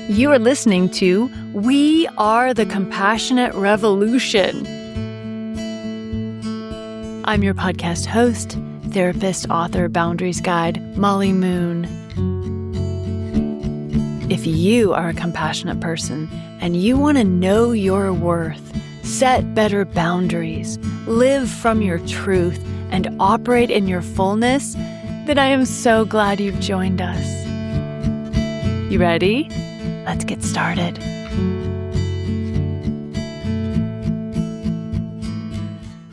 You are listening to We Are the Compassionate Revolution. I'm your podcast host, therapist, author, boundaries guide, Molly Moon. If you are a compassionate person and you want to know your worth, set better boundaries, live from your truth, and operate in your fullness, then I am so glad you've joined us. You ready? Let's get started.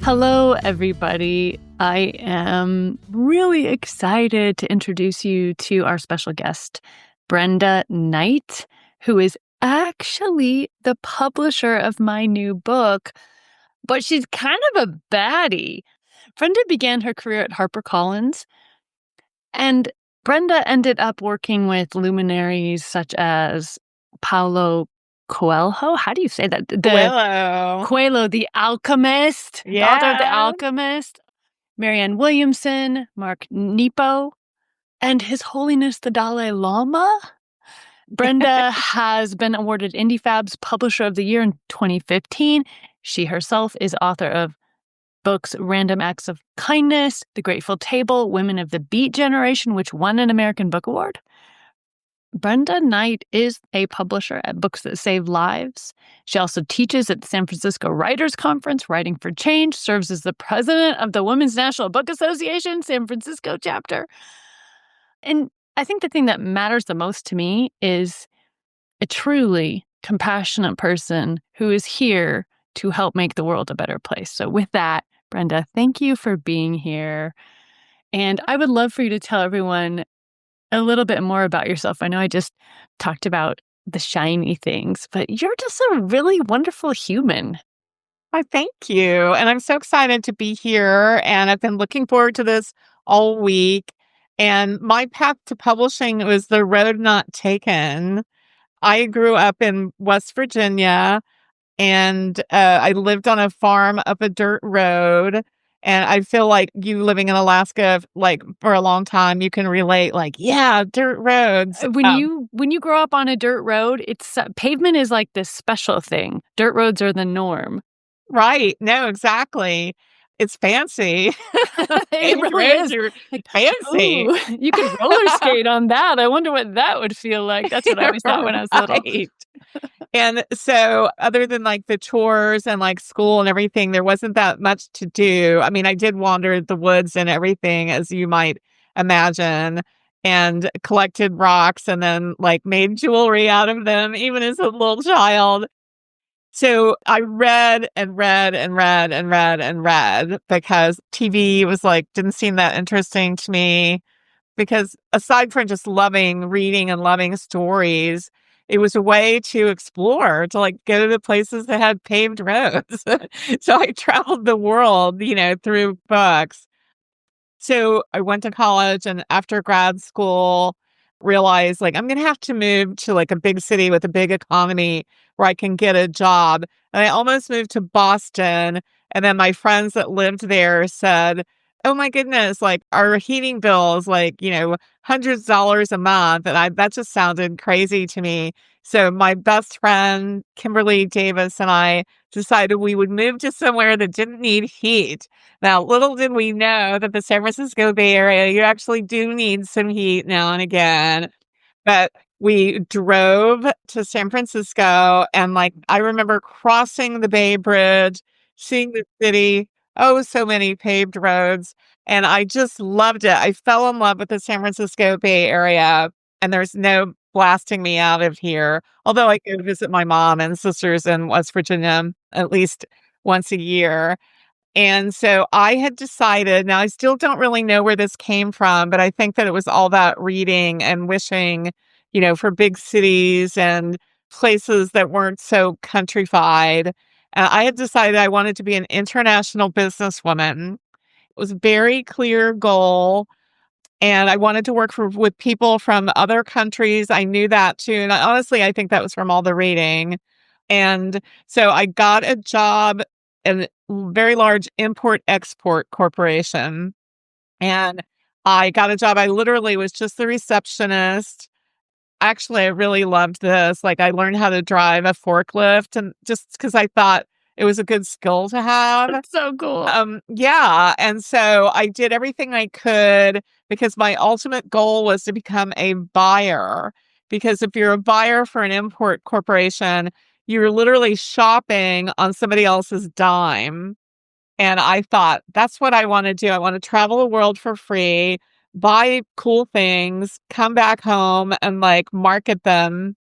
Hello, everybody. I am really excited to introduce you to our special guest, Brenda Knight, who is actually the publisher of my new book, but she's kind of a baddie. Brenda began her career at HarperCollins, and Brenda ended up working with luminaries such as Paulo Coelho. How do you say that? Coelho, the Alchemist, the author of The Alchemist, Marianne Williamson, Mark Nepo, and His Holiness the Dalai Lama. Brenda has been awarded IndieFab's Publisher of the Year in 2015. She herself is author of books Random Acts of Kindness, The Grateful Table, Women of the Beat Generation, which won an American Book Award. Brenda Knight is a publisher at Books That Save Lives. She also teaches at the San Francisco Writers Conference, Writing for Change, serves as the president of the Women's National Book Association, San Francisco chapter. And I think the thing that matters the most to me is a truly compassionate person who is here to help make the world a better place. So with that, Brenda, thank you for being here. And I would love for you to tell everyone a little bit more about yourself. I know I just talked about the shiny things, but you're just a really wonderful human. Why, thank you. And I'm so excited to be here. And I've been looking forward to this all week. And my path to publishing was the road not taken. I grew up in West Virginia, and I lived on a farm up a dirt road. And I feel like you living in Alaska, like for a long time, you can relate. Like, yeah, dirt roads. When you grow up on a dirt road, it's pavement is like this special thing. Dirt roads are the norm. Right? No, exactly. It's fancy. It really is. Like, fancy. Ooh, you could roller skate on that. I wonder what that would feel like. That's what I always thought when I was little. And so other than like the chores and like school and everything, there wasn't that much to do. I mean, I did wander the woods and everything, as you might imagine, and collected rocks and then like made jewelry out of them, even as a little child. So I read and read and read and read and read because TV was like, didn't seem that interesting to me. Because aside from just loving reading and loving stories, it was a way to explore, to like go to the places that had paved roads. So I traveled the world, through books. So I went to college, and after grad school, realized like I'm going to have to move to like a big city with a big economy where I can get a job. And I almost moved to Boston. And then my friends that lived there said, oh my goodness, like our heating bills, like, hundreds of dollars a month. And that just sounded crazy to me. So my best friend, Kimberly Davis, and I decided we would move to somewhere that didn't need heat. Now, little did we know that the San Francisco Bay Area, you actually do need some heat now and again. But we drove to San Francisco, and like I remember crossing the Bay Bridge, seeing the city, so many paved roads, and I just loved it. I fell in love with the San Francisco Bay Area, and there's no blasting me out of here. Although I go visit my mom and sisters in West Virginia at least once a year. And so I had decided, now I still don't really know where this came from, but I think that it was all that reading and wishing, for big cities and places that weren't so countrified. I had decided I wanted to be an international businesswoman. It was a very clear goal. And I wanted to work with people from other countries. I knew that too. And honestly, I think that was from all the reading. And so I got a job in a very large import-export corporation. And I got a job. I literally was just the receptionist. actually, I really loved this. Like, I learned how to drive a forklift and just because I thought it was a good skill to have. That's so cool. Yeah, and so I did everything I could because my ultimate goal was to become a buyer. Because if you're a buyer for an import corporation, you're literally shopping on somebody else's dime. And I thought, that's what I want to do. I want to travel the world for free, buy cool things, come back home and like market them.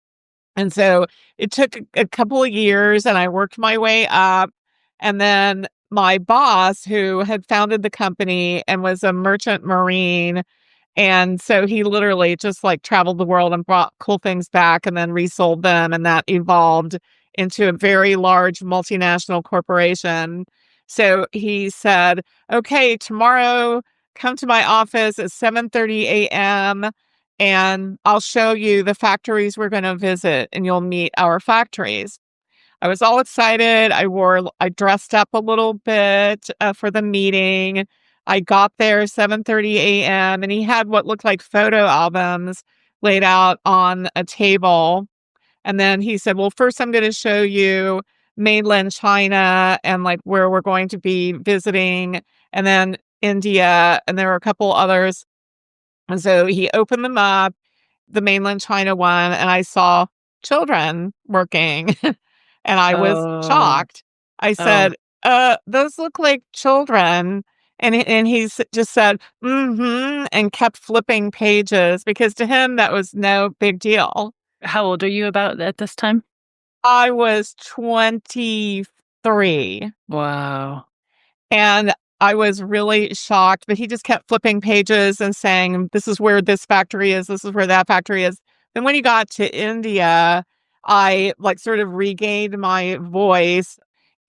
And so it took a couple of years and I worked my way up. And then my boss, who had founded the company and was a merchant marine, and so he literally just like traveled the world and brought cool things back and then resold them. And that evolved into a very large multinational corporation. So he said, okay, tomorrow come to my office at 7:30 a.m. and I'll show you the factories we're going to visit and you'll meet our factories. I was all excited. I dressed up a little bit for the meeting. I got there 7:30 a.m. and he had what looked like photo albums laid out on a table. And then he said, well, first I'm going to show you mainland China and like where we're going to be visiting, and then India. And there were a couple others. And so he opened them up, the mainland China one, and I saw children working. And I was Oh, shocked. I oh, said, those look like children." And just said, "Mm-hmm," and kept flipping pages because to him that was no big deal. how old are you about at this time? I was 23. Wow. And I was really shocked, but he just kept flipping pages and saying, "This is where this factory is. This is where that factory is." Then when he got to India, I like sort of regained my voice.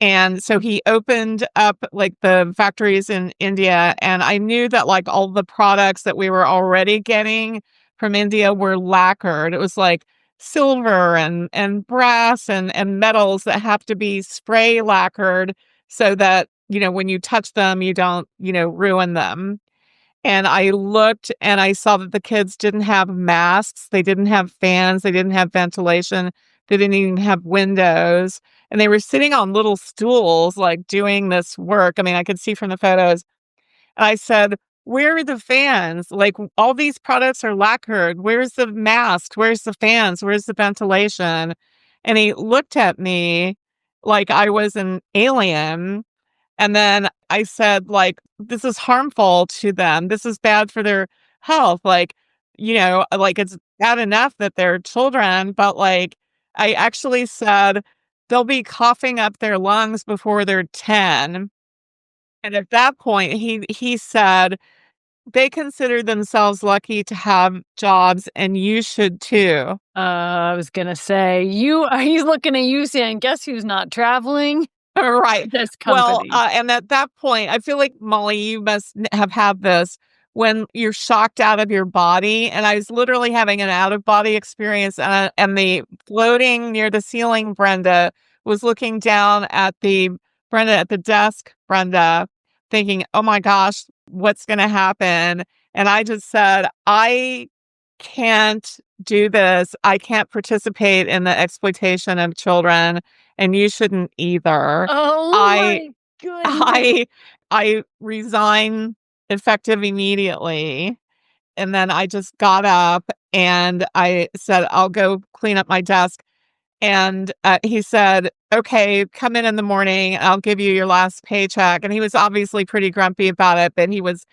And so he opened up like the factories in India. And I knew that like all the products that we were already getting from India were lacquered. It was like silver and brass and metals that have to be spray lacquered so that, when you touch them, you don't, ruin them. And I looked and I saw that the kids didn't have masks, they didn't have fans, they didn't have ventilation, they didn't even have windows, and they were sitting on little stools, like, doing this work. I mean, I could see from the photos. And I said, "Where are the fans? Like, all these products are lacquered. Where's the masks? Where's the fans? Where's the ventilation?" And he looked at me like I was an alien. And then I said, like, "This is harmful to them. This is bad for their health." Like, like it's bad enough that they're children, but like I actually said, "They'll be coughing up their lungs before they're 10." And at that point, he said, "They consider themselves lucky to have jobs and you should too." I was gonna say, he's looking at you saying, "Guess who's not traveling?" Right. This Well, company. and at that point, I feel like, Molly, you must have had this when you're shocked out of your body. And I was literally having an out of body experience. And the floating near the ceiling, Brenda was looking down at the desk, Brenda, thinking, "Oh my gosh, what's going to happen?" And I just said, "I can't do this. I can't participate in the exploitation of children, and you shouldn't either. Oh I my goodness. I I resign effective immediately." And then I just got up and I said, "I'll go clean up my desk." And, he said, "Okay, come in the morning, I'll give you your last paycheck." And he was obviously pretty grumpy about it, but he was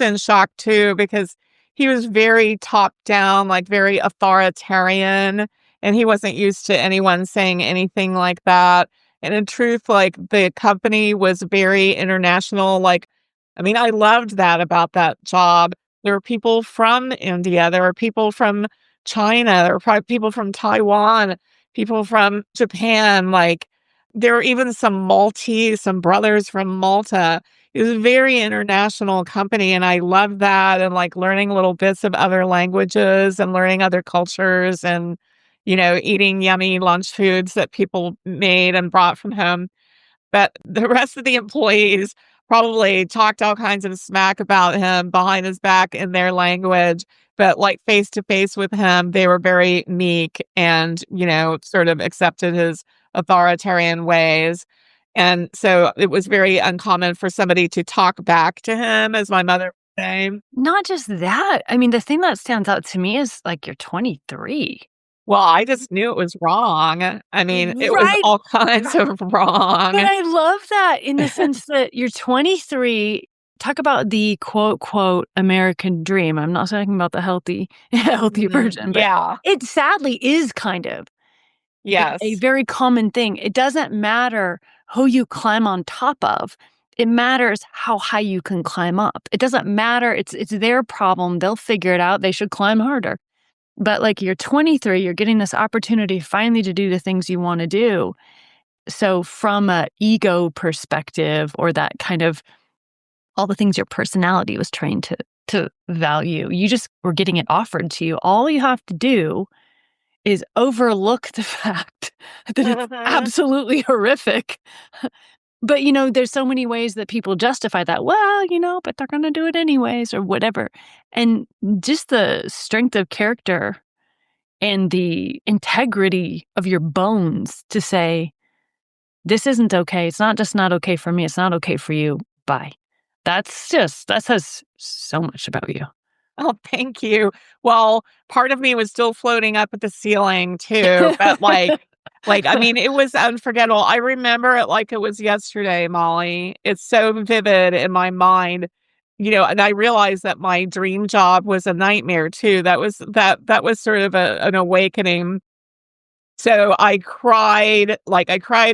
in shock too because he was very top down, like, very authoritarian, and he wasn't used to anyone saying anything like that. And in truth, like, the company was very international, like, I mean, I loved that about that job. There were people from India, there were people from China, there were probably people from Taiwan, people from Japan, like, there were even some brothers from Malta. It was a very international company, and I loved that and, like, learning little bits of other languages and learning other cultures and, eating yummy lunch foods that people made and brought from home. But the rest of the employees probably talked all kinds of smack about him behind his back in their language. But like face to face with him, they were very meek and, sort of accepted his authoritarian ways. And so it was very uncommon for somebody to talk back to him, as my mother would say. Not just that, I mean, the thing that stands out to me is, like, you're 23. Well, I just knew it was wrong. I mean, it was Right? all kinds of But wrong. I love that in the sense that you're 23. Talk about the quote, quote, "American dream." I'm not talking about the healthy Mhm. version, but Yeah. it sadly is kind of a Yes. very common thing. It doesn't matter who you climb on top of. It matters how high you can climb up. It doesn't matter. It's their problem. They'll figure it out. They should climb harder. But, like, you're 23, you're getting this opportunity finally to do the things you wanna do. So from a ego perspective or that kind of all the things your personality was trained to value, you just were getting it offered to you. All you have to do is overlook the fact that it's Mhm. absolutely horrific. But, there's so many ways that people justify that. Well, but they're gonna do it anyways or whatever. And just the strength of character and the integrity of your bones to say, "This isn't okay. It's not just not okay for me. It's not okay for you. Bye." That says so much about you. Oh, thank you. Well, part of me was still floating up at the ceiling too, but I mean, it was unforgettable. I remember it like it was yesterday, Molly. It's so vivid in my mind, and I realized that my dream job was a nightmare too. That was sort of an awakening. So I cried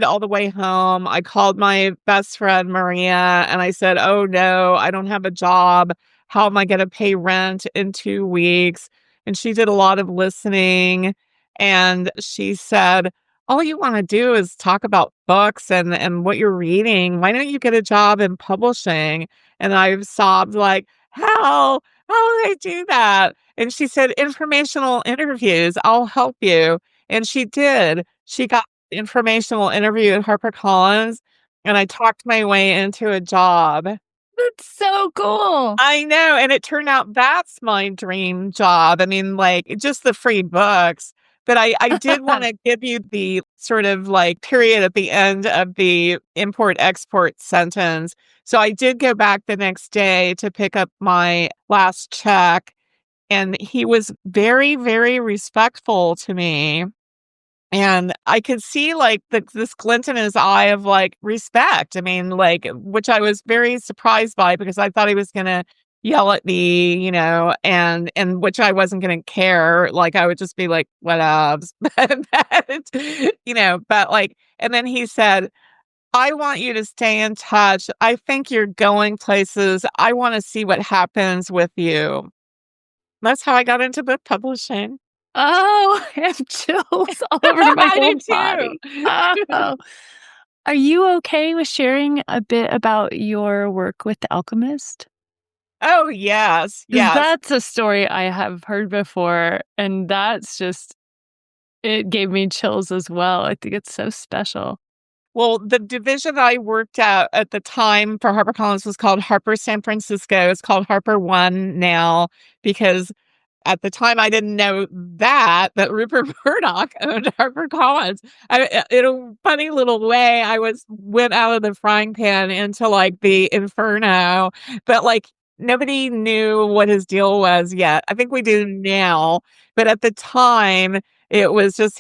all the way home. I called my best friend Maria and I said, "Oh no, I don't have a job. How am I going to pay rent in 2 weeks?" And she did a lot of listening and she said, "All you want to do is talk about books and what you're reading. Why don't you get a job in publishing?" And I sobbed like, How would I do that?" And she said, "Informational interviews. I'll help you." And she did. She got an informational interview at HarperCollins, and I talked my way into a job. That's so cool. I know, and it turned out that's my dream job. I mean, like, just the free books, but I did wanna give you the sort of, like, period at the end of the import-export sentence. So I did go back the next day to pick up my last check, and he was very, very respectful to me. And I could see, like, this glint in his eye of, like, respect. I mean, like, which I was very surprised by because I thought he was gonna yell at me, and which I wasn't gonna care. Like, I would just be like, "Whatevs." But, like and then he said, "I want you to stay in touch. I think you're going places. I wanna see what happens with you." That's how I got into book publishing. Oh, I have chills all over my I whole do body. too. Oh. Are you okay with sharing a bit about your work with The Alchemist? Oh, yes, 'Cause yes. that's a story I have heard before, and that's just it gave me chills as well. I think it's so special. Well, the division I worked at the time for HarperCollins was called Harper San Francisco. It's called Harper One now because at the time, I didn't know that Rupert Murdoch owned HarperCollins. In a funny little way, I went out of the frying pan into, like, the inferno, but, like, nobody knew what his deal was yet. I think we do now, but at the time, he was just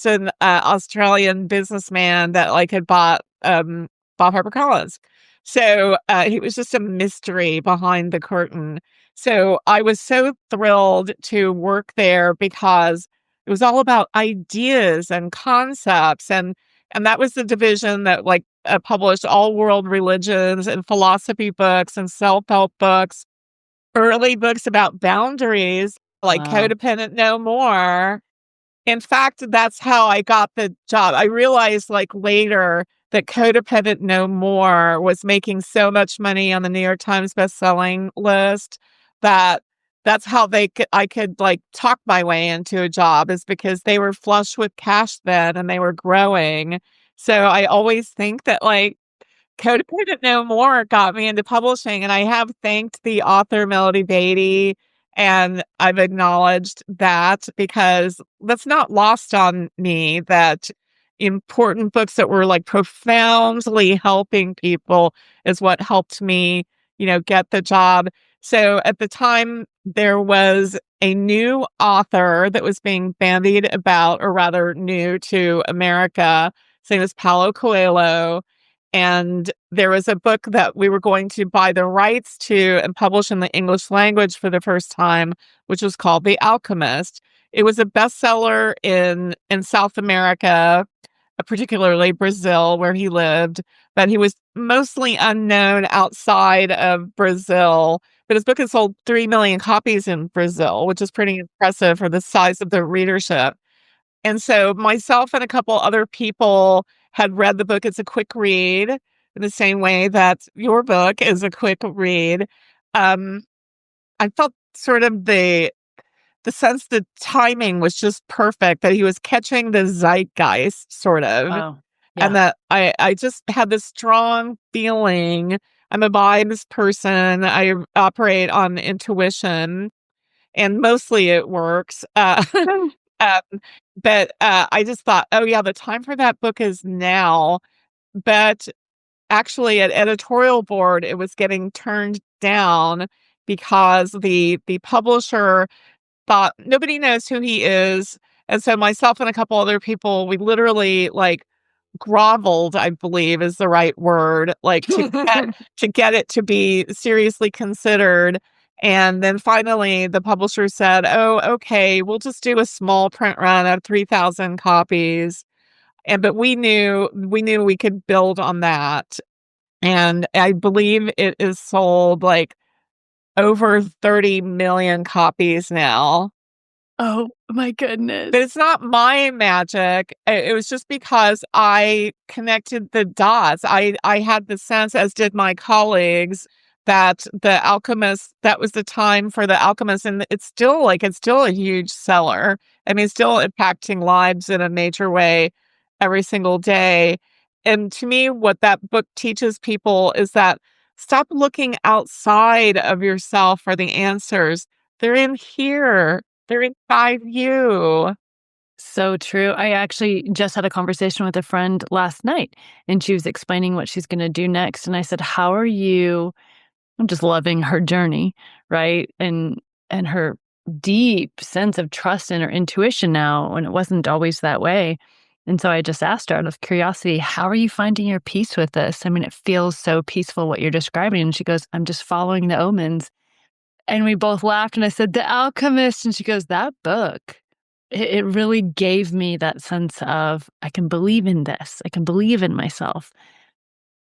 an, Australian businessman that, like, had bought HarperCollins. So, he was just a mystery behind the curtain. So I was so thrilled to work there because it was all about ideas and concepts and that was the division that like published all world religions and philosophy books and self-help books, early books about boundaries like Wow. Codependent No More. In fact, that's how I got the job. I realized, like, later that Codependent No More was making so much money on the New York Times bestselling list that that's how I could, like, talk my way into a job is because they were flush with cash then and they were growing. So I always think that, like, Codependent No More got me into publishing, and I have thanked the author Melody Beatty, and I've acknowledged that because that's not lost on me that important books that were like profoundly helping people is what helped me, get the job. So at the time, there was a new author that was being bandied about, or rather new to America. His name is Paulo Coelho. And there was a book that we were going to buy the rights to and publish in the English language for the first time, which was called The Alchemist. It was a bestseller in South America, particularly Brazil, where he lived, but he was mostly unknown outside of Brazil. But his book has sold 3 million copies in Brazil, which is pretty impressive for the size of the readership. And so myself and a couple other people had read the book. It's a quick read in the same way that your book is a quick read. Um, I felt sort of the sense the timing was just perfect, that he was catching the zeitgeist sort of, Oh, and yeah. that I just had this strong feeling. I'm a vibes person. I operate on intuition, and mostly it works. Um, but I just thought, "Oh, yeah, the time for that book is now." But actually, at editorial board, it was getting turned down because the publisher thought, "Nobody knows who he is." And so myself and a couple other people, we literally, like, groveled, I believe is the right word, like, to get it to be seriously considered. And then finally, the publisher said, "Oh, okay, we'll just do a small print run of 3,000 copies." But we knew we could build on that, and I believe it is sold, like, over 30 million copies now. Oh my goodness. But it's not my magic. It was just because I connected the dots. I had the sense, as did my colleagues, that The Alchemist, that was the time for The Alchemist, and it's still a huge seller. I mean, it's still impacting lives in a major way every single day. And to me, what that book teaches people is that stop looking outside of yourself for the answers. They're in here. They're inside you. So true. I actually just had a conversation with a friend last night, and she was explaining what she's gonna do next, and I said, "How are you?" I'm just loving her journey, right? And her deep sense of trust in her intuition now, when it wasn't always that way. And so I just asked her out of curiosity, "How are you finding your peace with this? I mean, it feels so peaceful what you're describing." And she goes, "I'm just following the omens." And we both laughed, and I said, "The Alchemist." And she goes, "That book, it really gave me that sense of, I can believe in this. I can believe in myself."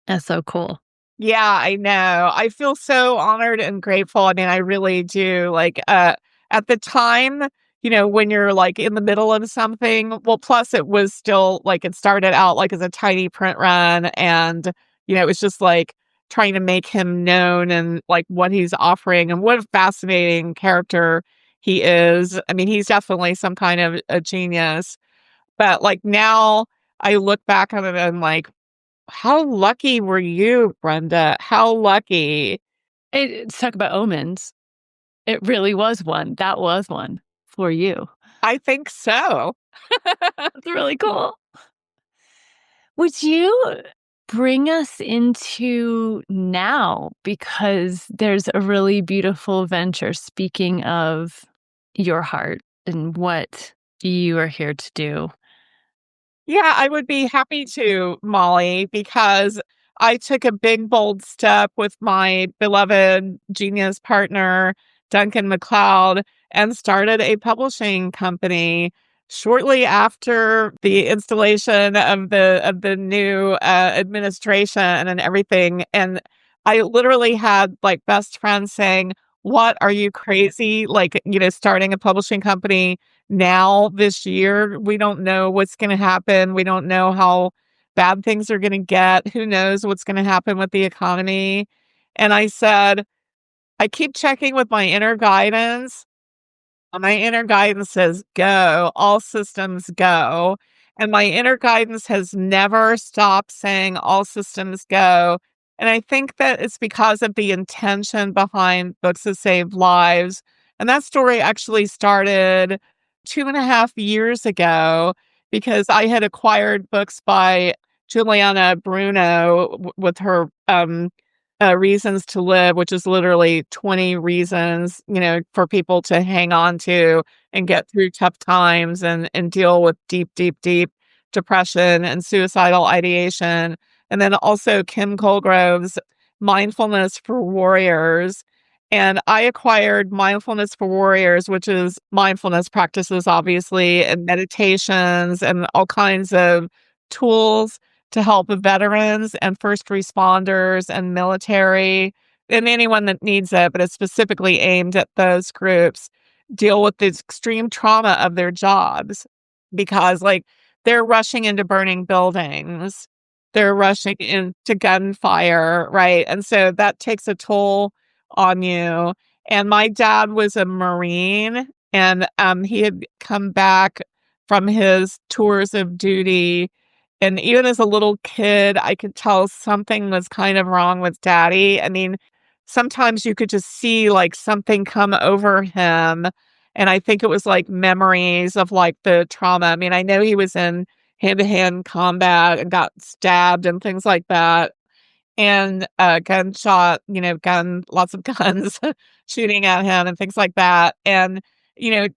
That's so cool. Yeah, I know. I feel so honored and grateful. I mean, I really do. Like, at the time, when you're like in the middle of something, well, plus it was still like it started out like as a tiny print run, and it was just like trying to make him known and like what he's offering and what a fascinating character he is. I mean, he's definitely some kind of a genius. But like now I look back on it and like, how lucky were you, Brenda? How lucky. Talk about omens. It really was one. That was one for you. I think so. That's really cool. Would you bring us into now? Because there's a really beautiful venture, speaking of your heart and what you are here to do. Yeah, I would be happy to, Molly, because I took a big, bold step with my beloved genius partner, Duncan MacLeod, and started a publishing company shortly after the installation of the new administration and everything. And I literally had like best friends saying, "What, are you crazy? Like, starting a publishing company now this year? We don't know what's going to happen. We don't know how bad things are going to get. Who knows what's going to happen with the economy?" And I said, "I keep checking with my inner guidance. And my inner guidance says go, all systems go." And my inner guidance has never stopped saying all systems go. And I think that it's because of the intention behind Books That Save Lives. And that story actually started 2.5 years ago because I had acquired books by Juliana Bruno with her Reasons to Live, which is literally 20 reasons, for people to hang on to and get through tough times and deal with deep, deep, deep depression and suicidal ideation. And then also Kim Colgrove's Mindfulness for Warriors. And I acquired Mindfulness for Warriors, which is mindfulness practices, obviously, and meditations and all kinds of tools to help veterans and first responders and military and anyone that needs it, but it's specifically aimed at those groups, deal with the extreme trauma of their jobs because, like, they're rushing into burning buildings, they're rushing into gunfire, right? And so that takes a toll on you. And my dad was a Marine, and he had come back from his tours of duty, and even as a little kid, I could tell something was kind of wrong with daddy. I mean, sometimes you could just see like something come over him. And I think it was like memories of like the trauma. I mean, I know he was in hand to hand combat and got stabbed and things like that. And gunshot, lots of guns shooting at him and things like that. And,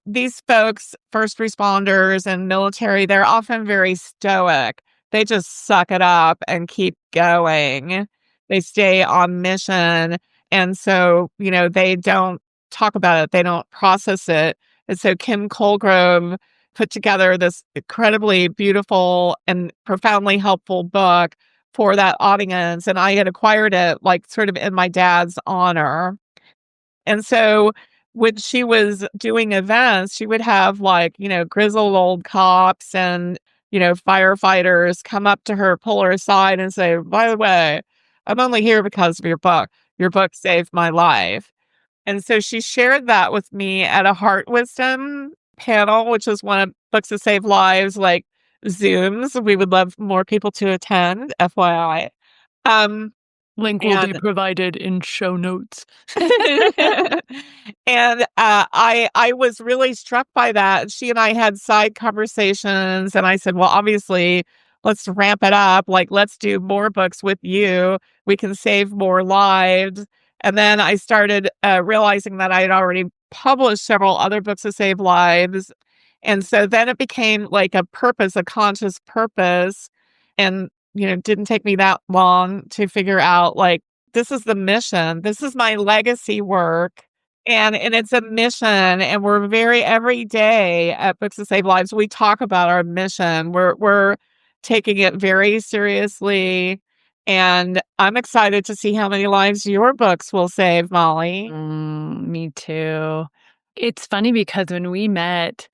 these folks, first responders and military, they're often very stoic. They just suck it up and keep going. They stay on mission. And so, they don't talk about it, they don't process it. And so Kim Colgrove put together this incredibly beautiful and profoundly helpful book for that audience, and I had acquired it, like, sort of in my dad's honor. And so when she was doing events, she would have, like, grizzled old cops and, firefighters come up to her, pull her aside, and say, "By the way, I'm only here because of your book. Your book saved my life." And so she shared that with me at a Heart Wisdom panel, which is one of Books That Save Lives, like, Zooms. We would love more people to attend, FYI. Um, Link will be and provided in show notes. and I was really struck by that. She and I had side conversations, and I said, "Well, obviously, let's ramp it up. Like, let's do more books with you. We can save more lives." And then I started realizing that I had already published several other books to save lives, and so then it became like a purpose, a conscious purpose, and didn't take me that long to figure out, like, this is the mission. This is my legacy work. And it's a mission. And we're very every day at Books to Save Lives, we talk about our mission. We're taking it very seriously. And I'm excited to see how many lives your books will save, Molly. Me too. It's funny because when we met,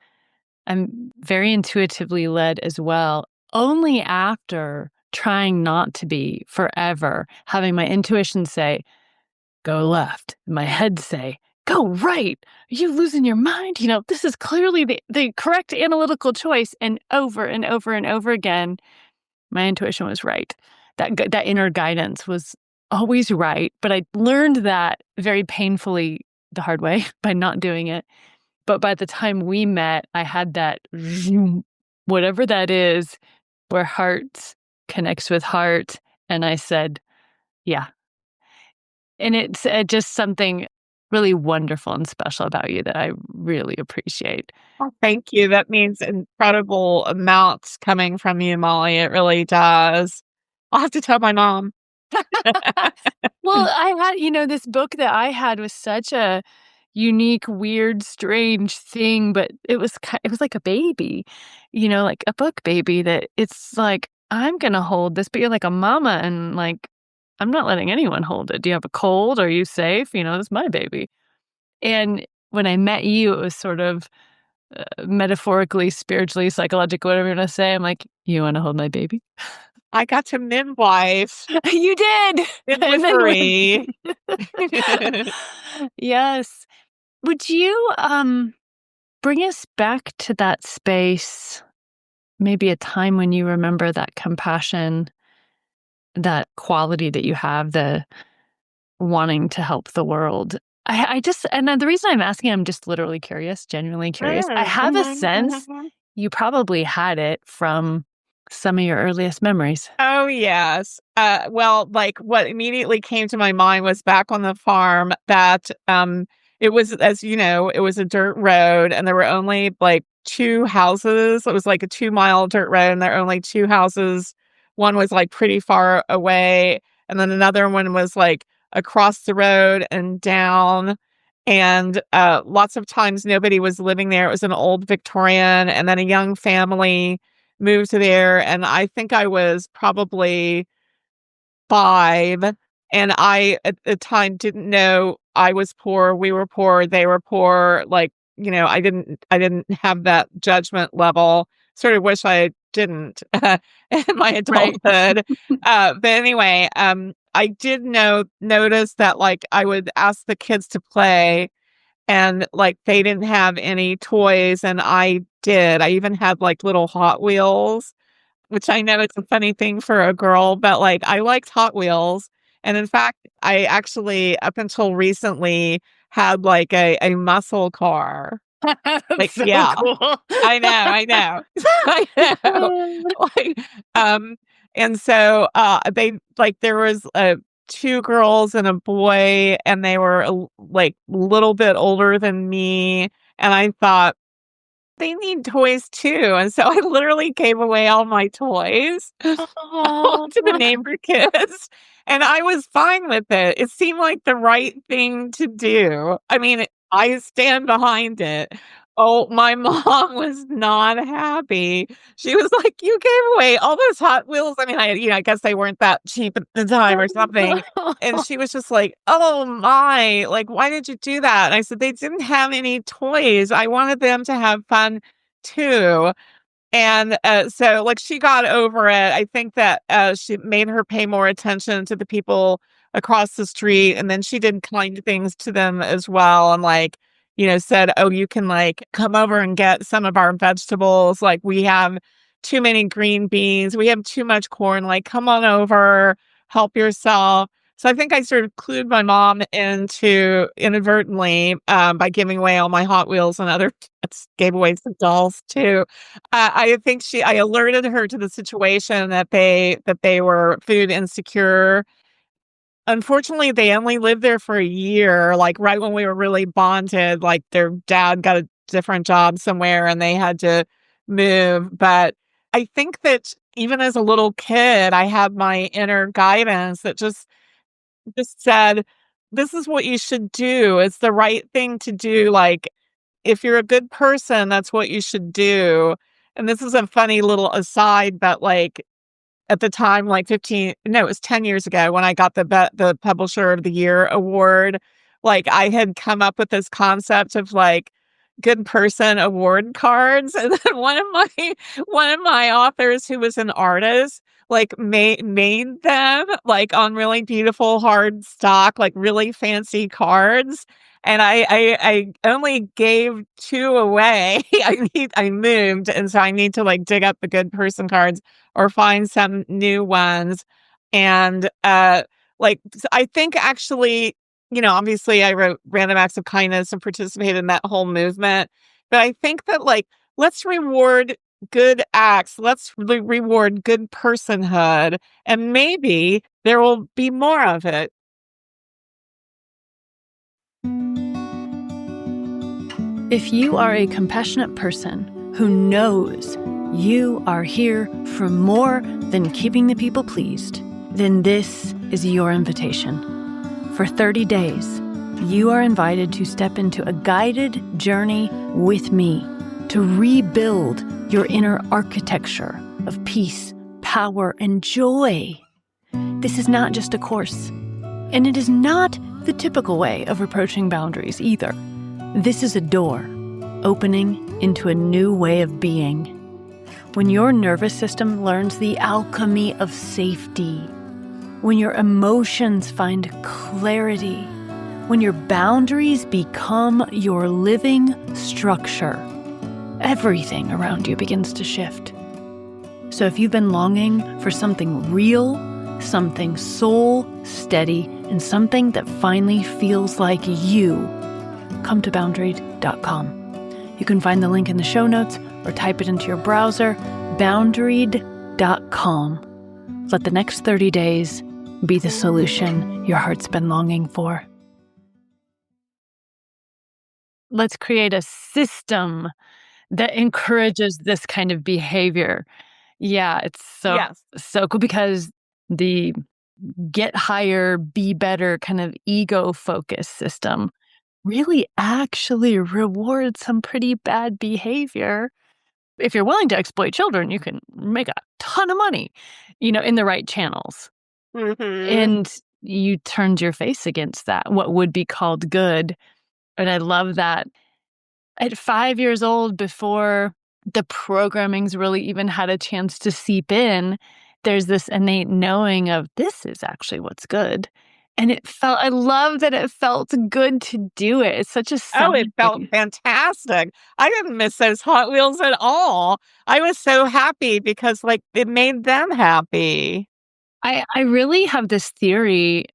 I'm very intuitively led as well, only after trying not to be forever, having my intuition say, "Go left," and my head say, "Go right. Are you losing your mind? This is clearly the correct analytical choice." And over and over and over again, my intuition was right. That inner guidance was always right, but I learned that very painfully the hard way by not doing it. But by the time we met, I had that zoom, whatever that is, where heart connects with heart, and I said, "Yeah." And it's, just something really wonderful and special about you that I really appreciate. Oh, thank you. That means incredible amounts coming from you, Molly. It really does. I'll have to tell my mom. Well, I had this book that I had was such a unique, weird, strange thing, but it was like a baby, like a book baby that it's like, "I'm gonna hold this," but you're like a mama and, like, I'm not letting anyone hold it. "Do you have a cold? Are you safe?" "This is my baby." And when I met you, it was sort of, metaphorically, spiritually, psychologically, whatever you wanna say. I'm like, "You wanna hold my baby?" I got to midwife You did! And then midwifery. Yes. Would you, bring us back to that space maybe a time when you remember that compassion, that quality that you have, the wanting to help the world. I just and then the reason I'm asking, I'm just literally curious, genuinely curious. I have a sense you probably had it from some of your earliest memories. Oh, yes. Well, like, what immediately came to my mind was back on the farm that, it was, as you know, it was a dirt road, and there were only, like, 2 houses. It was like a 2-mile dirt road, and there were only 2 houses. One was, like, pretty far away, and then another one was, like, across the road and down, and, lots of times nobody was living there. It was an old Victorian, and then a young family moved there, and I think I was probably 5, and I, at the time, didn't know I was poor, we were poor, they were poor, like, I didn't have that judgment level. Sort of wish I didn't in my Right. adulthood. But anyway, I did notice that, like, I would ask the kids to play, and, like, they didn't have any toys, and I did. I even had, like, little Hot Wheels, which I know it's a funny thing for a girl, but, like, I liked Hot Wheels, and in fact, I actually, up until recently, had, like, a muscle car. That's Like, so yeah. cool. I know. I know. Like, um, and so, they like, there was, 2 girls and a boy, and they were like, little bit older than me, and I thought, "They need toys too," and so I literally gave away all my toys Oh. to the neighbor kids, and I was fine with it. It seemed like the right thing to do. I mean, I stand behind it. Oh, my mom was not happy. She was like, "You gave away all those Hot Wheels." I mean, I guess they weren't that cheap at the time or something, and she was just like, "Oh my, like, why did you do that?" And I said, "They didn't have any toys. I wanted them to have fun too." And, so, like, she got over it. I think that, she made her pay more attention to the people across the street, and then she did kind things to them as well, and, like, said, "Oh, you can, like, come over and get some of our vegetables, like, we have too many green beans, we have too much corn, like, come on over, help yourself." So I think I sort of clued my mom into inadvertently, by giving away all my Hot Wheels and other gave away some dolls too. I alerted her to the situation that they were food insecure. Unfortunately, they only lived there for a year, like, right when we were really bonded, like, their dad got a different job somewhere and they had to move, but I think that even as a little kid, I had my inner guidance that just said, "This is what you should do. It's the right thing to do, like, if you're a good person, that's what you should do." And this is a funny little aside, but, like, at the time, like, 15 no, it was 10 years ago when I got the Publisher of the Year award, like, I had come up with this concept of, like, good person award cards, and then one of my authors who was an artist, like, made them, like, on really beautiful hard stock, like, really fancy cards, and I only gave 2 away. I moved, and so I need to, like, dig up the good person cards or find some new ones. And, I think actually, obviously I wrote Random Acts of Kindness and participated in that whole movement. But I think that, like, let's reward good acts. Let's reward good personhood. And maybe there will be more of it. If you are a compassionate person who knows you are here for more than keeping the people pleased, then this is your invitation. For 30 days, you are invited to step into a guided journey with me to rebuild your inner architecture of peace, power, and joy. This is not just a course, and it is not the typical way of approaching boundaries either. This is a door opening into a new way of being. When your nervous system learns the alchemy of safety, when your emotions find clarity, when your boundaries become your living structure, everything around you begins to shift. So if you've been longing for something real, something soul steady, and something that finally feels like you, come to boundaried.com. You can find the link in the show notes or type it into your browser, boundaried.com. Let the next 30 days be the solution your heart's been longing for. Let's create a system that encourages this kind of behavior. Yeah, it's Yes. so cool because the get higher, be better kind of ego focused system really actually rewards some pretty bad behavior. If you're willing to exploit children, you can make a ton of money, in the right channels. Mhm. And you turned your face against that, what would be called good. And I love that at 5 years old, before the programming's really even had a chance to seep in, there's this innate knowing of this is actually what's good. And I love that it felt good to do it. It's such a Oh, it sign felt thing. fantastic. I didn't miss those Hot Wheels at all. I was so happy because, like, it made them happy. I really have this theory.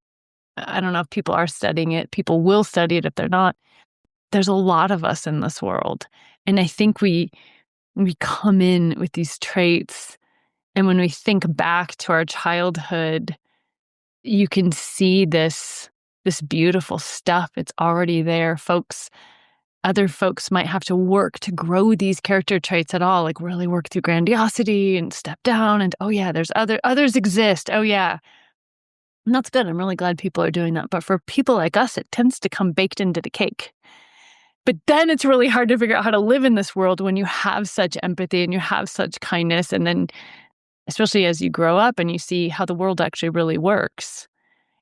I don't know if people are studying it. People will study it if they're not. There's a lot of us in this world. And I think we come in with these traits. And when we think back to our childhood, you can see this beautiful stuff. It's already there. Other folks might have to work to grow these character traits at all, like really work through grandiosity and step down and oh yeah, there's others exist. Oh yeah. And that's good. I'm really glad people are doing that. But for people like us, it tends to come baked into the cake. But then it's really hard to figure out how to live in this world when you have such empathy and you have such kindness. And then, especially as you grow up and you see how the world actually really works.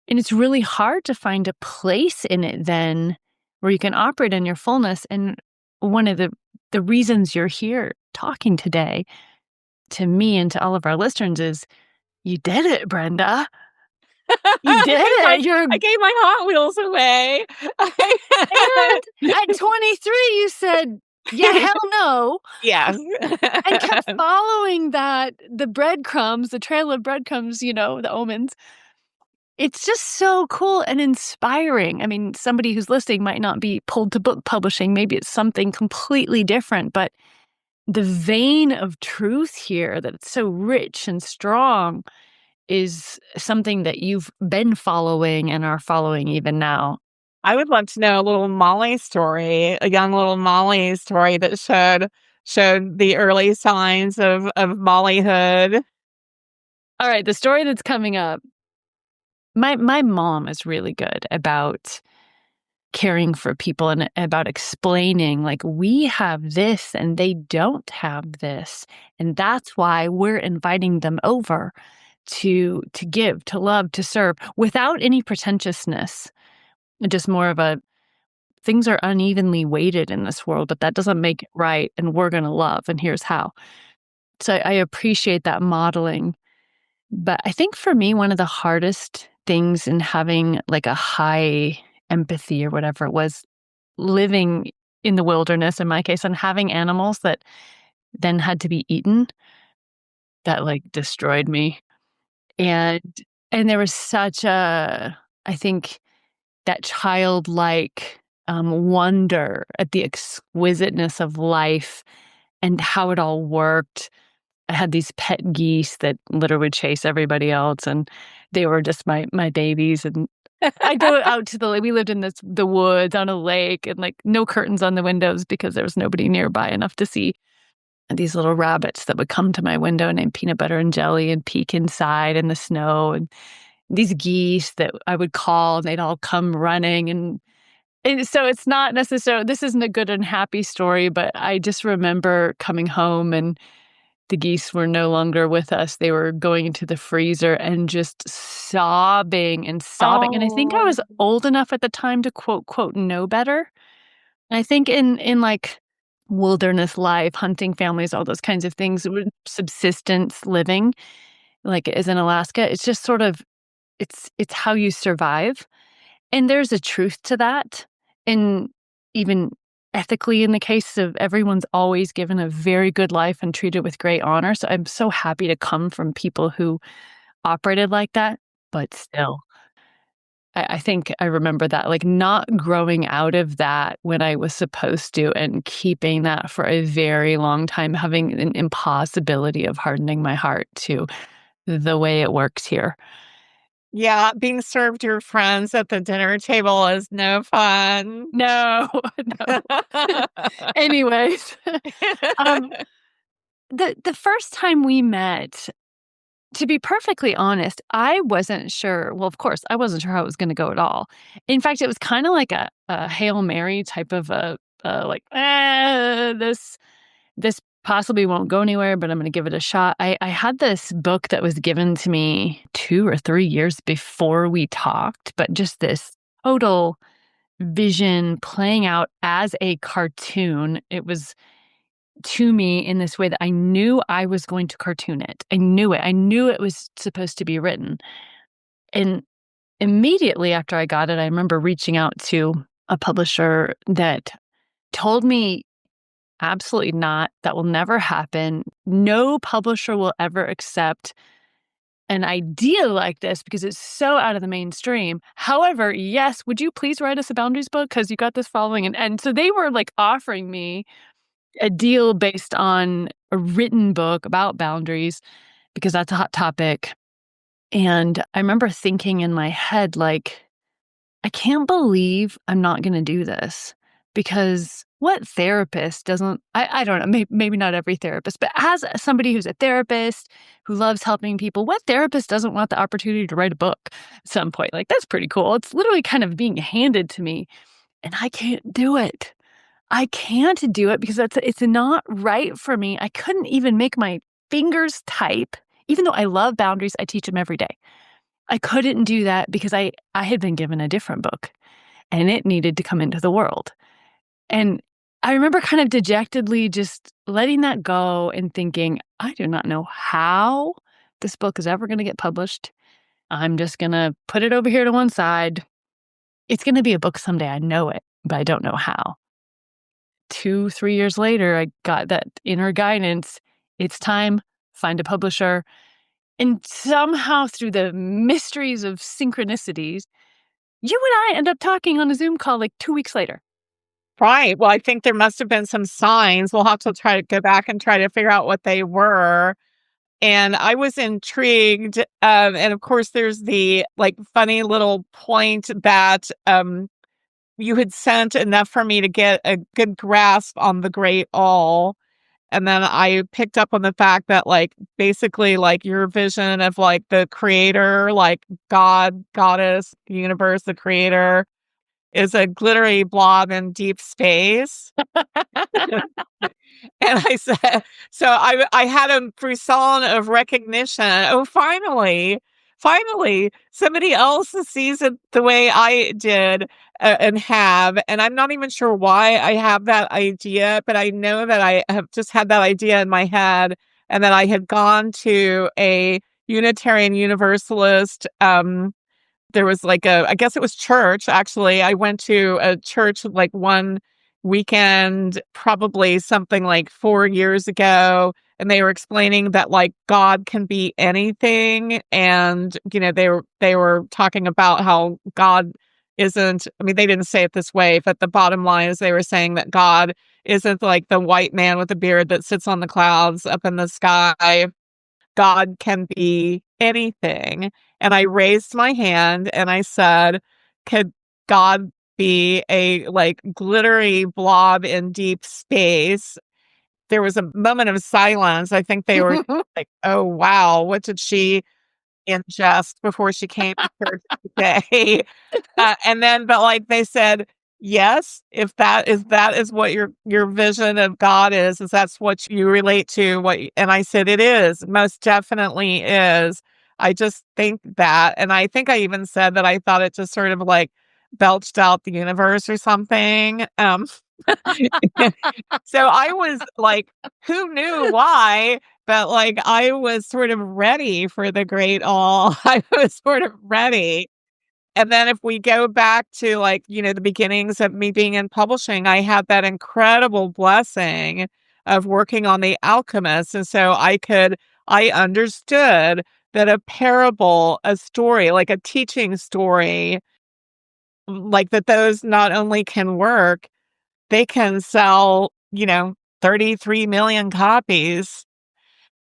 And it's really hard to find a place in it then where you can operate in your fullness. And one of the reasons you're here talking today to me and to all of our listeners is you did it, Brenda. You did it. I gave my Hot Wheels away. And at 23, you said, yeah, hell no, Yes. and kept following the breadcrumbs, the trail of breadcrumbs, the omens. It's just so cool and inspiring. I mean, somebody who's listening might not be pulled to book publishing. Maybe it's something completely different, but the vein of truth here that it's so rich and strong is something that you've been following and are following even now. I would love to know a little Molly story, a young little Molly story that showed the early signs of Mollyhood. All right, the story that's coming up. My mom is really good about caring for people and about explaining, like, we have this and they don't have this, and that's why we're inviting them over to give, to love, to serve without any pretentiousness. Just more of a things are unevenly weighted in this world, but that doesn't make it right, and we're gonna love, and here's how. So I appreciate that modeling. But I think for me, one of the hardest things in having like a high empathy or whatever it was living in the wilderness, in my case, and having animals that then had to be eaten, that like destroyed me. And there was such I think that childlike wonder at the exquisiteness of life and how it all worked. I had these pet geese that literally would chase everybody else, and they were just my babies. And I go out to we lived in the woods on a lake, and like no curtains on the windows because there was nobody nearby enough to see. And these little rabbits that would come to my window named Peanut Butter and Jelly and peek inside in the snow, and these geese that I would call, and they'd all come running. And so it's not necessarily, this isn't a good and happy story, but I just remember coming home and the geese were no longer with us. They were going into the freezer and just sobbing and sobbing. And I think I Oh, was old enough at the time to quote know better. I think in like wilderness life, hunting families, all those kinds of things, subsistence living, like as in Alaska, it's just sort of it's how you survive. And there's a truth to that. And even ethically in the case of everyone's always given a very good life and treated with great honor. So I'm so happy to come from people who operated like that. But still, I think I remember that, like, not growing out of that when I was supposed to and keeping that for a very long time, having an impossibility of hardening my heart to the way it works here. Yeah, being served your friends at the dinner table is no fun. No, no. Anyways, um, the first time we met, to be perfectly honest, I wasn't sure. Well, of course, I wasn't sure how it was gonna go at all. In fact, it was kinda like a Hail Mary type of like, this possibly won't go anywhere, but I'm gonna give it a shot." I had this book that was given to me 2 or 3 years before we talked, but just this total vision playing out as a cartoon. It was to me in this way that I knew I was going to cartoon it. I knew it. I knew it was supposed to be written. And immediately after I got it, I remember reaching out to a publisher that told me, absolutely not. That will never happen. No publisher will ever accept an idea like this because it's so out of the mainstream. However, yes, would you please write us a boundaries book because you got this following? And so they were like offering me a deal based on a written book about boundaries because that's a hot topic. And I remember thinking in my head, like, I can't believe I'm not going to do this because what therapist doesn't, I don't know, maybe not every therapist, but as somebody who's a therapist who loves helping people, what therapist doesn't want the opportunity to write a book at some point? Like, that's pretty cool. It's literally kind of being handed to me, and I can't do it. I can't do it because it's not right for me. I couldn't even make my fingers type, even though I love boundaries, I teach them every day. I couldn't do that because I had been given a different book and it needed to come into the world. And I remember kind of dejectedly just letting that go and thinking, I do not know how this book is ever going to get published. I'm just going to put it over here to one side. It's going to be a book someday. I know it, but I don't know how. 2, 3 years later, I got that inner guidance. It's time, find a publisher. And somehow through the mysteries of synchronicities, you and I end up talking on a Zoom call like 2 weeks later. Right. Well, I think there must have been some signs. We'll have to try to go back and try to figure out what they were. And I was intrigued. And of course, there's the like funny little point that you had sent enough for me to get a good grasp on the great all. And then I picked up on the fact that, like, basically, like, your vision of, like, the creator, like, God, goddess, universe, the creator, is a glittery blob in deep space. And I said, so I had a frisson of recognition. Oh, finally, somebody else sees it the way I did and have. And I'm not even sure why I have that idea, but I know that I have just had that idea in my head and that I had gone to a Unitarian Universalist there was like I guess it was church, actually. I went to a church like one weekend, probably something like 4 years ago, and they were explaining that like God can be anything. And, they were talking about how God isn't, I mean, they didn't say it this way, but the bottom line is they were saying that God isn't like the white man with a beard that sits on the clouds up in the sky. God can be anything. And I raised my hand and I said, could God be a like glittery blob in deep space? There was a moment of silence. I think they were like, oh, wow, what did she ingest before she came to church today? And then, but like they said, yes, if that is what your vision of God is that's what you relate to. And I said, it is, most definitely is. I just think that, and I think I even said that I thought it just sort of like belched out the universe or something. So I was like, who knew why? But like I was sort of ready for the great all. I was sort of ready. And then if we go back to like, the beginnings of me being in publishing, I had that incredible blessing of working on The Alchemist. And so I understood that a parable, a story, like a teaching story, like that those not only can work, they can sell, 33 million copies.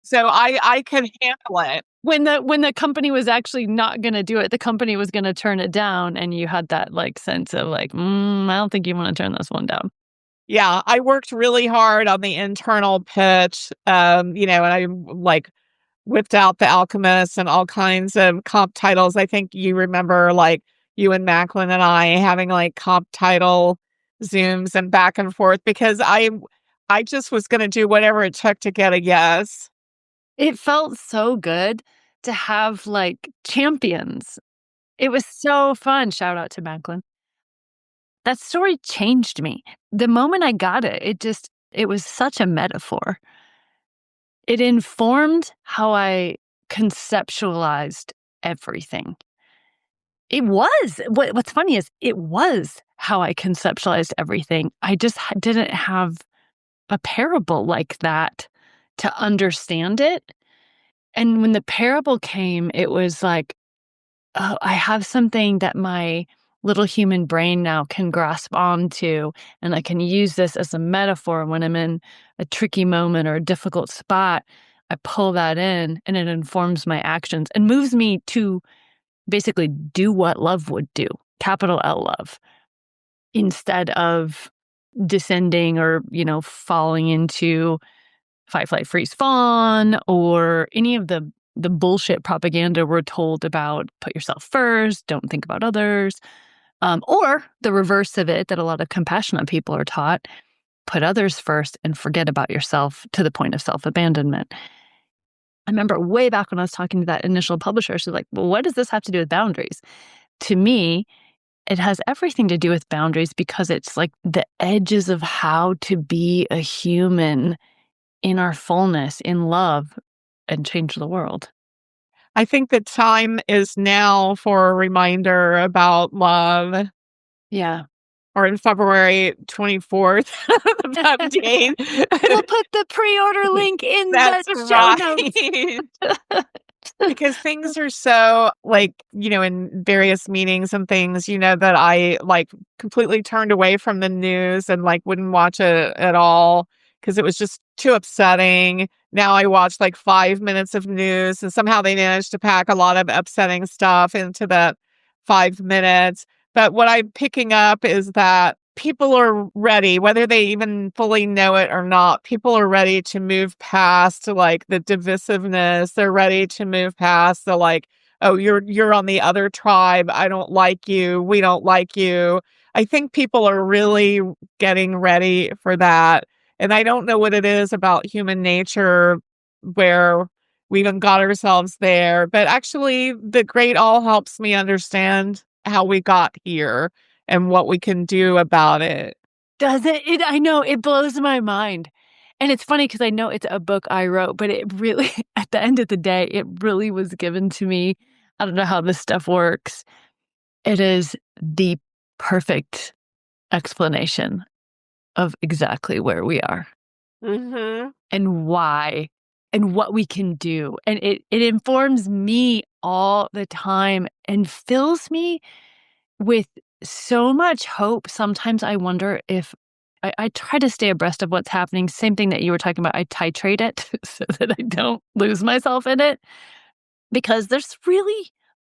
So I could handle it. When the company was actually not gonna do it, the company was gonna turn it down, and you had that, like, sense of, like, I don't think you wanna turn this one down." Yeah, I worked really hard on the internal pitch, and I like whipped out The Alchemist and all kinds of comp titles. I think you remember like you and Macklin and I having like comp title Zooms and back and forth because I just was going to do whatever it took to get a yes. It felt so good to have, like, champions. It was so fun. Shout out to Macklin. That story changed me. The moment I got it, it was such a metaphor. It informed how I conceptualized everything. What's funny is it was how I conceptualized everything. I just didn't have a parable like that to understand it. And when the parable came, it was like, oh, I have something that my little human brain now can grasp onto, and I can use this as a metaphor when I'm in a tricky moment or a difficult spot. I pull that in and it informs my actions and moves me to basically do what love would do, capital L love, instead of descending or, falling into fight, flight, freeze, fawn, or any of the bullshit propaganda we're told about put yourself first, don't think about others, or the reverse of it that a lot of compassionate people are taught, put others first and forget about yourself to the point of self-abandonment. I remember way back when I was talking to that initial publisher, she's like, well, what does this have to do with boundaries? To me, it has everything to do with boundaries because it's like the edges of how to be a human in our fullness, in love, and change the world. I think the time is now for a reminder about love. Yeah. Or in February 24th, that date. We'll put the pre-order link in the That's show notes. right. Because things are so like, in various meetings and things, that I like completely turned away from the news and like wouldn't watch it at all because it was just too upsetting. Now I watch like 5 minutes of news and somehow they managed to pack a lot of upsetting stuff into that 5 minutes. But what I'm picking up is that people are ready, whether they even fully know it or not. People are ready to move past like the divisiveness. They're ready to move past the like, oh, you're on the other tribe. I don't like you. We don't like you. I think people are really getting ready for that. And I don't know what it is about human nature where we even got ourselves there. But actually, the great all helps me understand how we got here and what we can do about it. Does it? I know, it blows my mind. And it's funny because I know it's a book I wrote, but it really at the end of the day, it really was given to me. I don't know how this stuff works. It is the perfect explanation of exactly where we are Mhm. and why and what we can do. And it informs me all the time and fills me with so much hope. Sometimes I wonder if I try to stay abreast of what's happening. Same thing that you were talking about. I titrate it so that I don't lose myself in it because there's really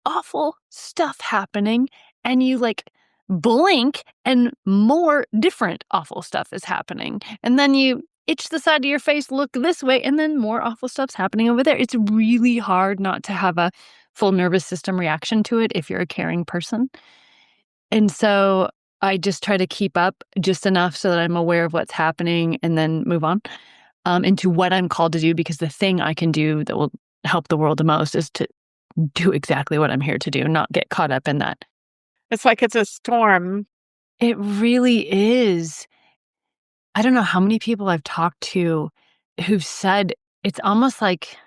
awful stuff happening. And you like blink and more different awful stuff is happening. And then you itch the side of your face, look this way, and then more awful stuff's happening over there. It's really hard not to have a full nervous system reaction to it if you're a caring person. And so I just try to keep up just enough so that I'm aware of what's happening and then move on into what I'm called to do. Because the thing I can do that will help the world the most is to do exactly what I'm here to do, not get caught up in that. It's like it's a storm. It really is. I don't know how many people I've talked to who've said it's almost like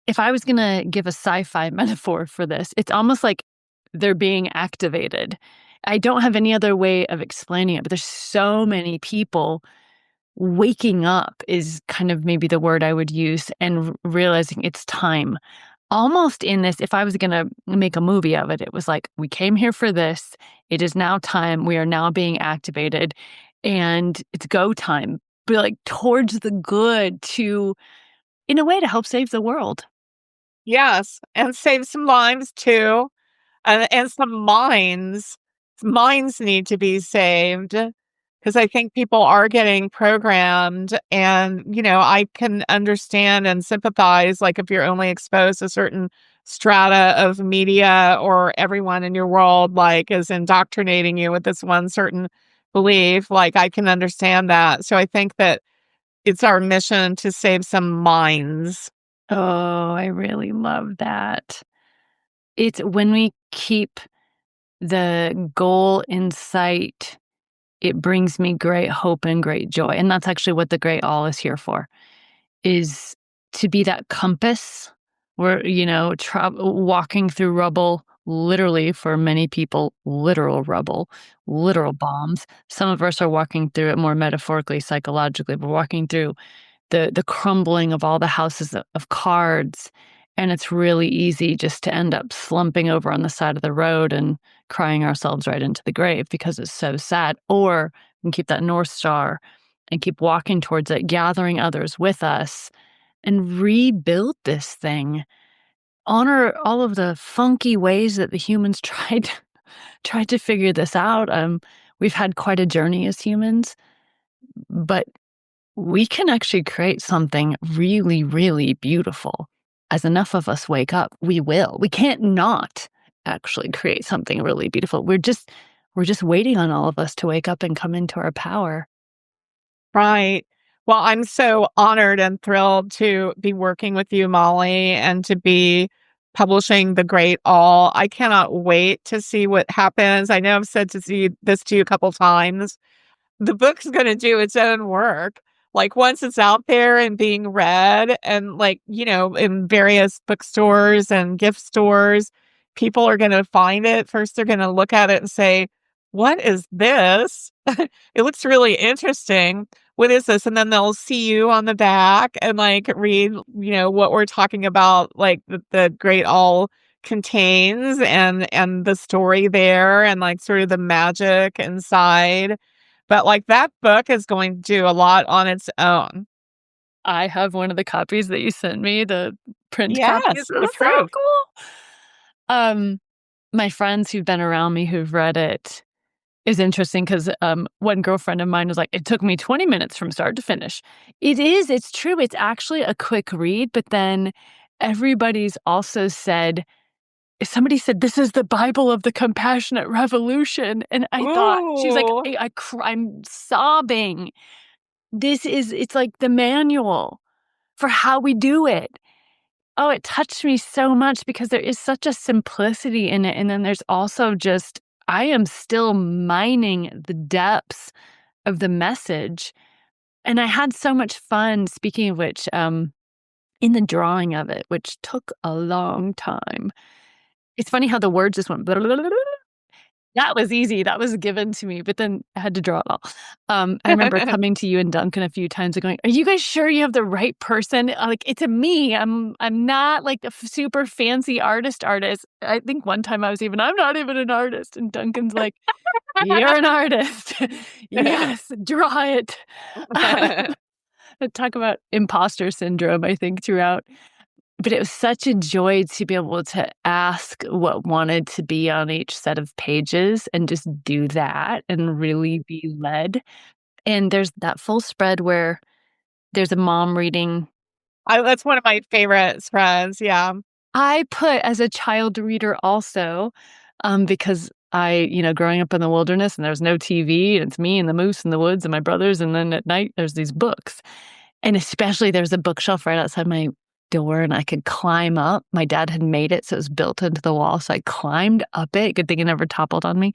if I was going to give a sci fi metaphor for this, it's almost like they're being activated. I don't have any other way of explaining it, but there's so many people waking up is kind of maybe the word I would use, and realizing it's time. Almost in this, if I was gonna make a movie of it, it was like, "We came here for this. It is now time. We are now being activated, and it's go time." But, like, towards the good to in a way, to help save the world. Yes, and save some lives too, and some minds. Minds need to be saved because I think people are getting programmed, and, I can understand and sympathize, like, if you're only exposed to certain strata of media or everyone in your world, like, is indoctrinating you with this one certain belief, like, I can understand that. So I think that it's our mission to save some minds. Oh, I really love that. It's when we keep the goal in sight, it brings me great hope and great joy, and that's actually what the great all is here for, is to be that compass where, walking through rubble, literally for many people, literal rubble, literal bombs. Some of us are walking through it more metaphorically, psychologically. We're walking through the crumbling of all the houses of cards, and it's really easy just to end up slumping over on the side of the road and crying ourselves right into the grave because it's so sad. Or we can keep that North Star and keep walking towards it, gathering others with us, and rebuild this thing. Honor all of the funky ways that the humans tried to figure this out. We've had quite a journey as humans, but we can actually create something really, really beautiful. As enough of us wake up, we will. We can't not actually create something really beautiful. We're just waiting on all of us to wake up and come into our power. Right. Well, I'm so honored and thrilled to be working with you, Molly, and to be publishing The Great All. I cannot wait to see what happens. I know I've said to see this to you a couple times. The book's gonna do its own work. Like, once it's out there and being read and, like, in various bookstores and gift stores, people are gonna find it. First, they're gonna look at it and say, "What is this? It looks really interesting. What is this?" And then they'll see you on the back and, like, read, what we're talking about, like, the Great All contains and the story there and, like, sort of the magic inside. But, like, that book is going to do a lot on its own. I have one of the copies that you sent me, the print copies. Yes, the It's so proof. cool. Um, my friends who've been around me who've read it is interesting because one girlfriend of mine was like, "It took me 20 minutes from start to finish." It is, it's true, it's actually a quick read, but then everybody's also said somebody said, "This is the Bible of the compassionate revolution," and I thought she was like, Ooh. I'm sobbing. It's like the manual for how we do it. Oh, it touched me so much because there is such a simplicity in it, and then there's also just I am still mining the depths of the message, and I had so much fun, speaking of which, in the drawing of it, which took a long time. It's funny how the words just went that was easy, that was given to me, but then I had to draw it all. I remember coming to you and Duncan a few times and going, "Are you guys sure you have the right person?" Like, it's a me, I'm not, like, a super fancy artist. I think one time I was even, "I'm not even an artist," and Duncan's like, "You're an artist. Yes, draw it." Talk about imposter syndrome, I think, throughout. But it was such a joy to be able to ask what wanted to be on each set of pages and just do that and really be led. And there's that full spread where there's a mom reading. That's one of my favorite spreads, yeah. I put as a child reader also, because growing up in the wilderness and there's no TV and it's me and the moose in the woods and my brothers, and then at night there's these books. And especially there's a bookshelf right outside my door and I could climb up. My dad had made it, so it was built into the wall. So I climbed up it. Good thing it never toppled on me.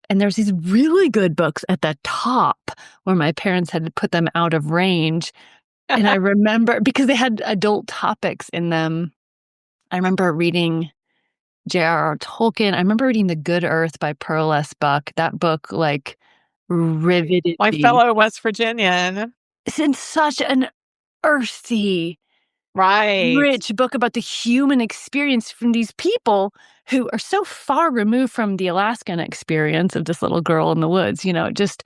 And there's these really good books at the top where my parents had to put them out of range. And I remember because they had adult topics in them. I remember reading J.R.R. Tolkien. I remember reading The Good Earth by Pearl S. Buck. That book, like, riveted My me. fellow West Virginian. It's in such an earthy, Right. rich book about the human experience from these people who are so far removed from the Alaskan experience of this little girl in the woods, just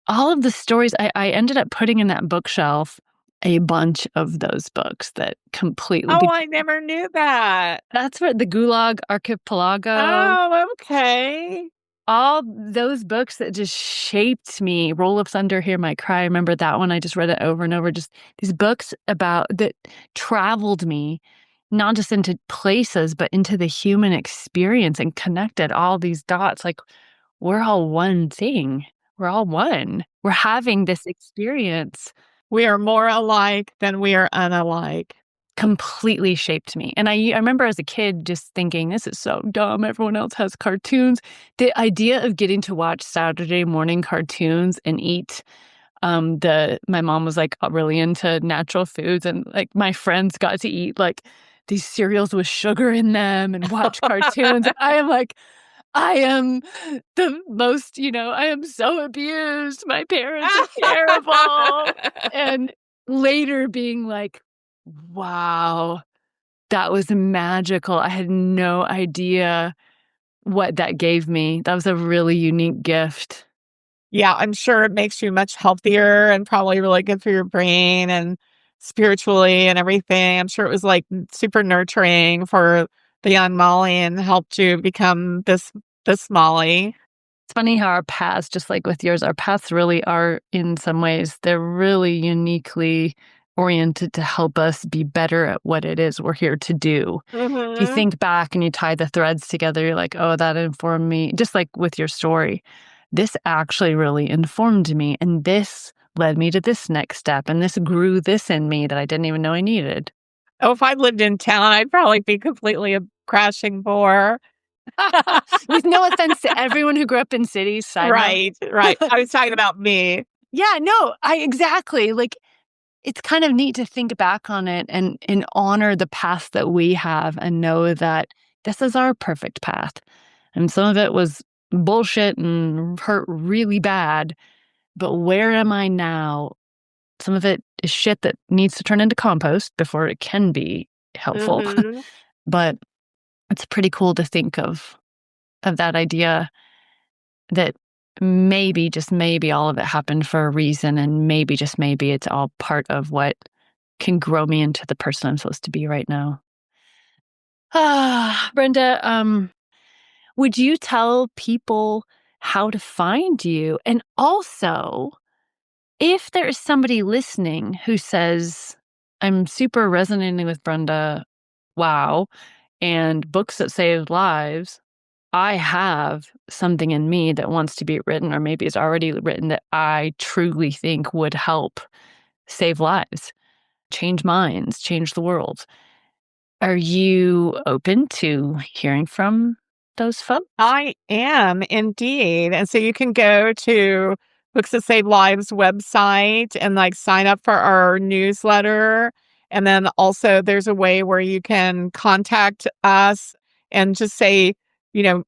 all of the stories. I ended up putting in that bookshelf a bunch of those books that completely Oh, I never knew that. that's what the Gulag Archipelago, Oh, okay. all those books that just shaped me. Roll of Thunder, Hear My Cry. I remember that one. I just read it over and over. Just these books about that traveled me not just into places, but into the human experience and connected all these dots. Like, we're all one thing. We're all one. We're having this experience. We are more alike than we are unalike. Completely shaped me. And I remember as a kid just thinking, "This is so dumb, everyone else has cartoons." The idea of getting to watch Saturday morning cartoons and eat, the my mom was, like, really into natural foods, and, like, my friends got to eat, like, these cereals with sugar in them and watch cartoons. I am like, I am the most, I am so abused. My parents are terrible. And later being like, wow, that was magical. I had no idea what that gave me. That was a really unique gift. Yeah, I'm sure it makes you much healthier and probably really good for your brain and spiritually and everything. I'm sure it was, like, super nurturing for the young Molly and helped you become this Molly. It's funny how our paths, just like with yours, our paths really are, in some ways, they're really uniquely oriented to help us be better at what it is we're here to do. If you Mhm. think back and you tie the threads together, you're like, oh, that informed me. Just like with your story, this actually really informed me. And this led me to this next step. And this grew this in me that I didn't even know I needed. Oh, if I lived in town, I'd probably be completely a crashing bore. With no offense to everyone who grew up in cities, side note. Right, right. I was talking about me. Yeah, no, I exactly. Like, it's kind of neat to think back on it and honor the path that we have and know that this is our perfect path. And some of it was bullshit and hurt really bad, but where am I now? Some of it is shit that needs to turn into compost before it can be helpful. Mhm. But it's pretty cool to think of that idea that maybe, just maybe, all of it happened for a reason, and maybe, just maybe, it's all part of what can grow me into the person I'm supposed to be right now. Brenda, would you tell people how to find you? And also, if there is somebody listening who says, I'm super resonating with Brenda, wow, and books that save lives, I have something in me that wants to be written, or maybe is already written, that I truly think would help save lives, change minds, change the world. Are you open to hearing from those folks? I am indeed. And so you can go to Books That Save Lives website and like sign up for our newsletter. And then also there's a way where you can contact us and just say,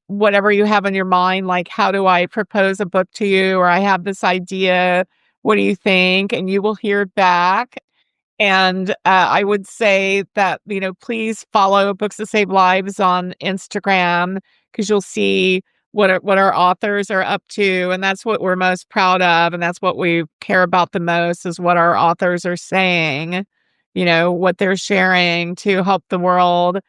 whatever you have in your mind, like, how do I propose a book to you? Or I have this idea. What do you think? And you will hear back. And I would say that, please follow Books That Save Lives on Instagram because you'll see what our authors are up to. And that's what we're most proud of. And that's what we care about the most is what our authors are saying, what they're sharing to help the world.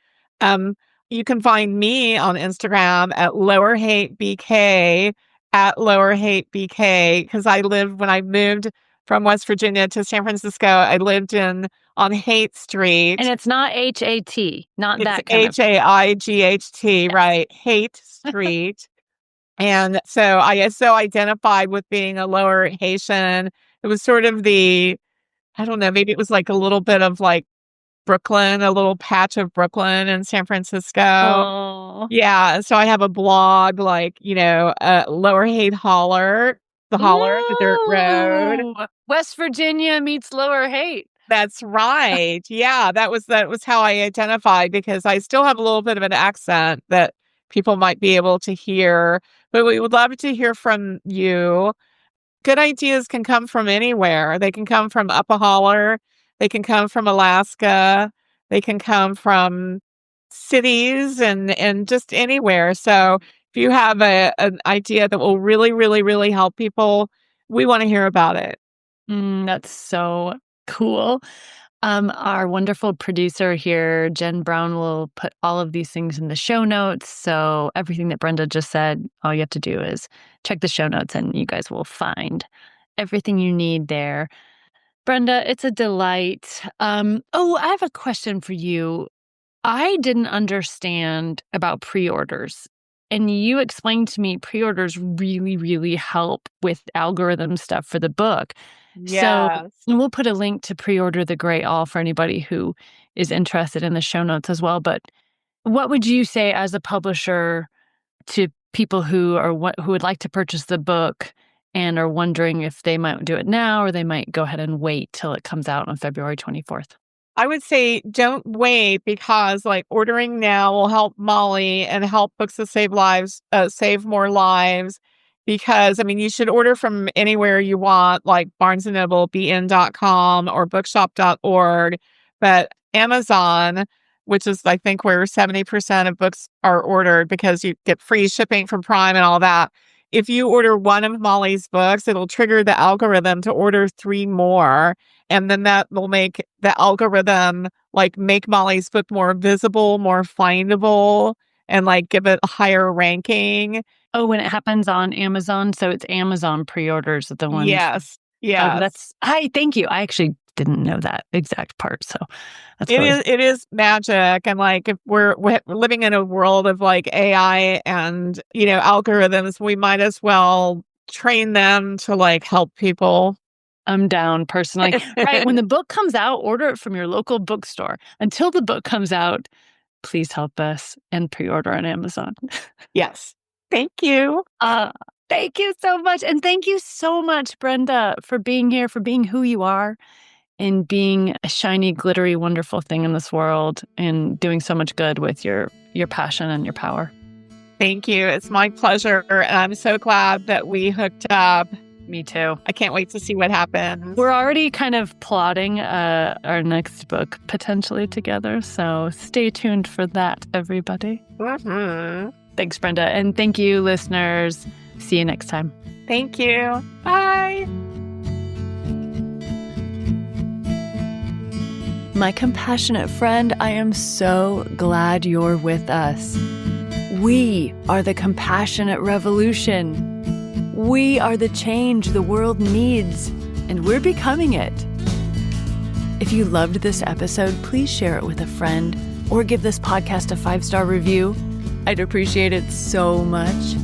Um, you can find me on Instagram at lower hate BK, at lower hate BK, because when I moved from West Virginia to San Francisco, I lived on Haight And Street. it's not HAT, not It's that kind of. Haight, Yes. right? Haight Street. And so I so identified with being a lower Haitian. It was sort of I don't know, maybe it was like a little bit of like Brooklyn, a little patch of Brooklyn in San Francisco. Oh. Yeah. So I have a blog like, Lower Haight Holler, the holler, the dirt road. Ooh, West Virginia meets Lower Haight. That's right. Yeah, that was how I identified because I still have a little bit of an accent that people might be able to hear, but we would love to hear from you. Good ideas can come from anywhere. They can come from up a holler, they can come from Alaska, they can come from cities and just anywhere. So if you have an idea that will really, really, really help people, we want to hear about it. That's so cool. Our wonderful producer here, Jen Brown, will put all of these things in the show notes. So everything that Brenda just said, all you have to do is check the show notes and you guys will find everything you need there. Brenda, it's a delight. I have a question for you. I didn't understand about pre-orders. And you explained to me pre-orders really, really help with algorithm stuff for the book. So Yes. and we'll put a link to pre-order The Great All for anybody who is interested in the show notes as well. But what would you say as a publisher to people who would like to purchase the book and are wondering if they might do it now or they might go ahead and wait till it comes out on February 24th? I would say don't wait because like ordering now will help Molly and help Books That Save Lives save more lives. Because I mean, you should order from anywhere you want, like Barnes and Noble, bn.com, or bookshop.org. But Amazon, which is I think where 70% of books are ordered because you get free shipping from Prime and all that. If you order one of Molly's books, it'll trigger the algorithm to order 3 more. And then that will make the algorithm like make Molly's book more visible, more findable, and like give it a higher ranking. Oh, when it happens on Amazon, so it's Amazon pre-orders are the ones. Yes. Oh, Yes. thank you. I actually didn't know that exact part, so that's It really. is magic. And like if we're living in a world of like AI and, algorithms, we might as well train them to like help people. I'm down personally. Right, when the book comes out, order it from your local bookstore. Until the book comes out, please help us and pre-order on Amazon. Yes. Thank you. Uh, Thank you so much, and thank you so much, Brenda, for being here, for being who you are, and being a shiny, glittery, wonderful thing in this world, and doing so much good with your passion and your power. Thank you. It's my pleasure. And I'm so glad that we hooked up. Me too. I can't wait to see what happens. We're already kind of plotting our next book potentially together, so stay tuned for that, everybody. Mm-hmm. Thanks, Brenda, and thank you, listeners. See you next time. Thank you. Bye. My compassionate friend, I am so glad you're with us. We are the compassionate revolution. We are the change the world needs, and we're becoming it. If you loved this episode, please share it with a friend or give this podcast a 5-star review. I'd appreciate it so much.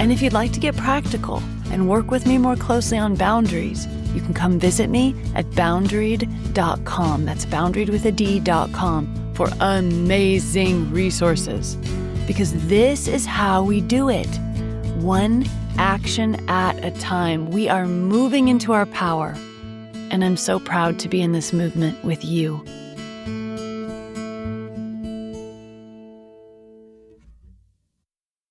And if you'd like to get practical and work with me more closely on boundaries, you can come visit me at boundaried.com. That's boundaried with a D.com for amazing resources. Because this is how we do it. One action at a time. We are moving into our power. And I'm so proud to be in this movement with you.